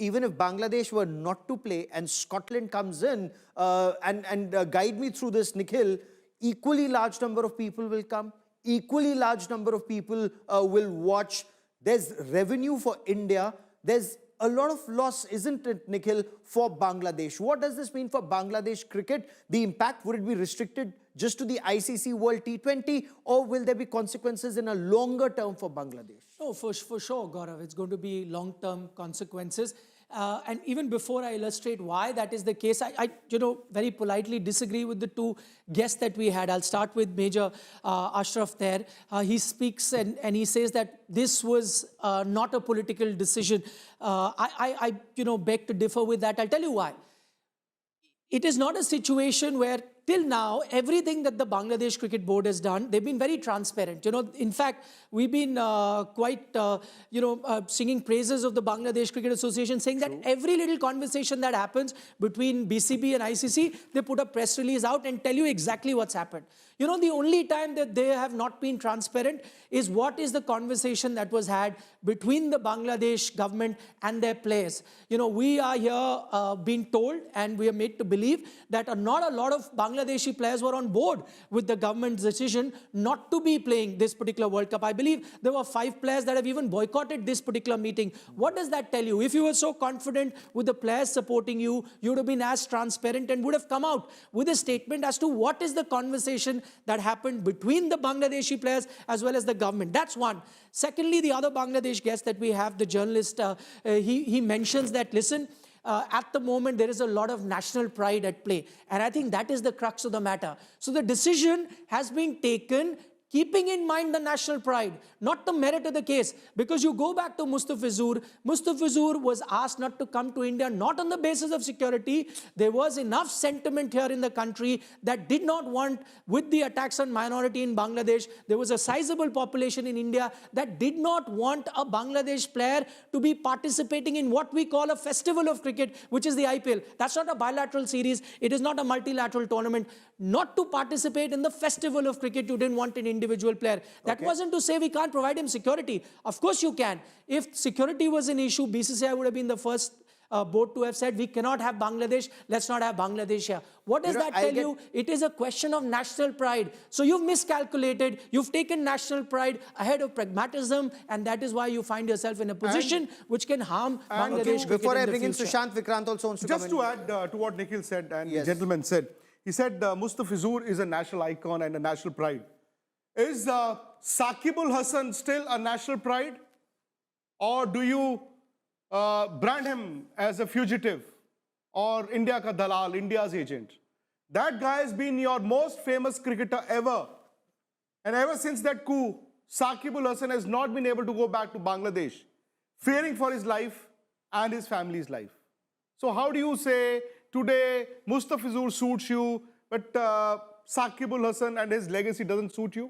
even if Bangladesh were not to play and Scotland comes in, guide me through this, Nikhil, equally large number of people will come, equally large number of people will watch. There's revenue for India. There's a lot of loss, isn't it, Nikhil, for Bangladesh? What does this mean for Bangladesh cricket? The impact, would it be restricted just to the ICC World T20, or will there be consequences in a longer term for Bangladesh? Oh, for sure, Gaurav. It's going to be long-term consequences. And even before I illustrate why that is the case, I very politely disagree with the two guests that we had. I'll start with Major Ashraf there. He speaks and he says that this was not a political decision. I beg to differ with that. I'll tell you why. It is not a situation where till now, everything that the Bangladesh Cricket Board has done, they've been very transparent. In fact, we've been quite, singing praises of the Bangladesh Cricket Association, saying that every little conversation that happens between BCB and ICC, they put a press release out and tell you exactly what's happened. The only time that they have not been transparent is what is the conversation that was had between the Bangladesh government and their players. We are here being told, and we are made to believe that not a lot of Bangladeshi players were on board with the government's decision not to be playing this particular World Cup. I believe there were 5 players that have even boycotted this particular meeting. What does that tell you? If you were so confident with the players supporting you, you would have been as transparent and would have come out with a statement as to what is the conversation that happened between the Bangladeshi players as well as the government. That's one. Secondly, the other Bangladesh guest that we have, the journalist, he mentions that, listen, at the moment, there is a lot of national pride at play. And I think that is the crux of the matter. So the decision has been taken keeping in mind the national pride, not the merit of the case. Because you go back to Mustafizur was asked not to come to India, not on the basis of security. There was enough sentiment here in the country that did not want, with the attacks on minority in Bangladesh, there was a sizable population in India that did not want a Bangladesh player to be participating in what we call a festival of cricket, which is the IPL. That's not a bilateral series. It is not a multilateral tournament. Not to participate in the festival of cricket, you didn't want an individual player. That wasn't to say we can't provide him security. Of course you can. If security was an issue, BCCI would have been the first board to have said, we cannot have Bangladesh, let's not have Bangladesh here. What does that tell you? It is a question of national pride. So you've miscalculated, you've taken national pride ahead of pragmatism, and that is why you find yourself in a position which can harm Bangladesh. Before I bring in Sushant, Vikrant also wants to just to add to what Nikhil said and the gentleman said, he said Mustafizur is a national icon and a national pride. Is Shakib Al Hasan still a national pride? Or do you brand him as a fugitive or India ka dalal, India's agent? That guy has been your most famous cricketer ever. And ever since that coup, Shakib Al Hasan has not been able to go back to Bangladesh, fearing for his life and his family's life. So how do you say today Mustafizur suits you, but Shakib Al Hasan and his legacy doesn't suit you?